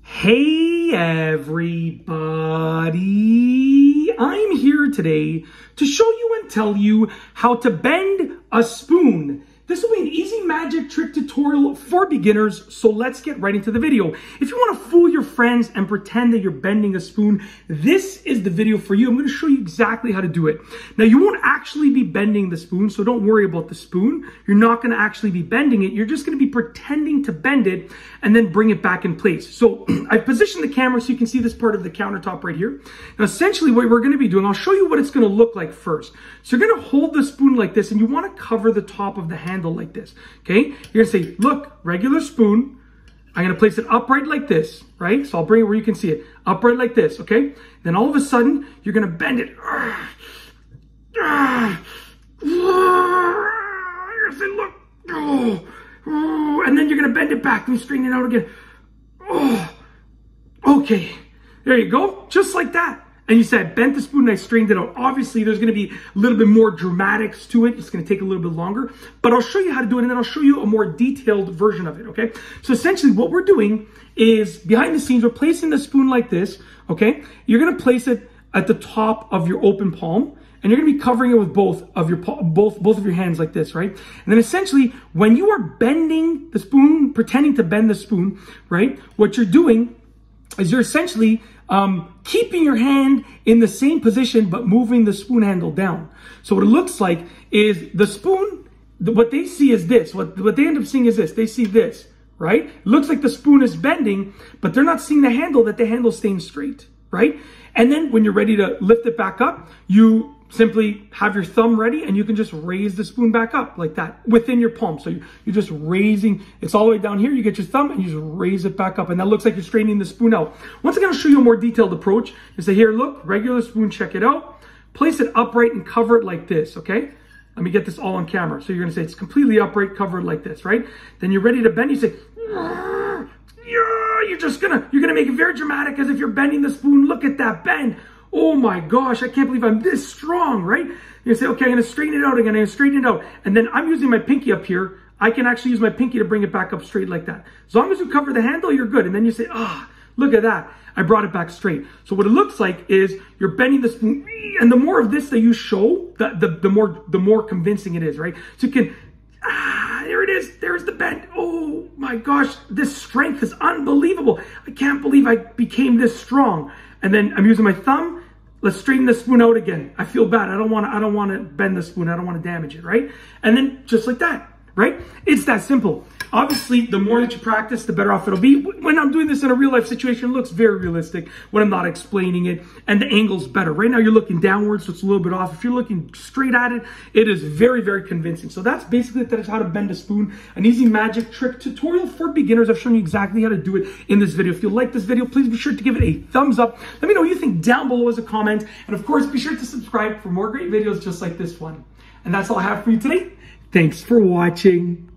Hey everybody, I'm here today to show you and tell you how to bend a spoon. This will be an easy magic trick tutorial for beginners, so let's get right into the video. If you want to fool your friends and pretend that you're bending a spoon, this is the video for you. I'm going to show you exactly how to do it. Now, you won't actually be bending the spoon, so don't worry about the spoon. You're not going to actually be bending it. You're just going to be pretending to bend it and then bring it back in place. So I've positioned the camera so you can see this part of the countertop right here. Now, essentially what we're going to be doing, I'll show you what it's going to look like first. So you're going to hold the spoon like this, and you want to cover the top of the handle like this, okay? You're gonna say, look, regular spoon. I'm gonna place it upright like this, right? So I'll bring it where you can see it, upright like this, okay? Then all of a sudden, you're gonna bend it. You're gonna say, look, and then you're gonna bend it back and straighten it out again. Okay, there you go, just like that. And you said, I bent the spoon and I straightened it out. Obviously, there's going to be a little bit more dramatics to it. It's going to take a little bit longer. But I'll show you how to do it, and then I'll show you a more detailed version of it, okay? So essentially, what we're doing is, behind the scenes, we're placing the spoon like this, okay? You're going to place it at the top of your open palm, and you're going to be covering it with both of your hands like this, right? And then essentially, when you are bending the spoon, pretending to bend the spoon, right? What you're doing is you're essentially keeping your hand in the same position, but moving the spoon handle down. So what it looks like is the spoon, what they see is this. What they end up seeing is this. They see this, right? It looks like the spoon is bending, but they're not seeing the handle, that the handle's staying straight, right? And then when you're ready to lift it back up, you simply have your thumb ready, and you can just raise the spoon back up like that within your palm. So you're just raising, it's all the way down here. You get your thumb and you just raise it back up, and that looks like you're straightening the spoon out. Once again, I'll show you a more detailed approach. You say, here, look, regular spoon, check it out. Place it upright and cover it like this, okay? Let me get this all on camera. So you're gonna say it's completely upright, covered like this, right? Then you're ready to bend, you say, yeah, you're gonna make it very dramatic as if you're bending the spoon. Look at that bend. Oh my gosh, I can't believe I'm this strong, right? You say, okay, I'm gonna straighten it out again, I'm gonna straighten it out. And then I'm using my pinky up here. I can actually use my pinky to bring it back up straight like that. As long as you cover the handle, you're good. And then you say, look at that. I brought it back straight. So what it looks like is you're bending the spoon, and the more of this that you show, the more convincing it is, right? So you can, there it is, there's the bend. Oh my gosh, this strength is unbelievable. I can't believe I became this strong. And then I'm using my thumb. Let's straighten the spoon out again. I feel bad. I don't want to bend the spoon. I don't want to damage it, right? And then just like that, right? It's that simple. Obviously, the more that you practice, the better off it'll be. When I'm doing this in a real life situation, it looks very realistic when I'm not explaining it, and the angle's better. Right now, you're looking downwards, so it's a little bit off. If you're looking straight at it, it is very, very convincing. So that's basically that is how to bend a spoon. An easy magic trick tutorial for beginners. I've shown you exactly how to do it in this video. If you like this video, please be sure to give it a thumbs up. Let me know what you think down below as a comment. And of course, be sure to subscribe for more great videos just like this one. And that's all I have for you today. Thanks for watching.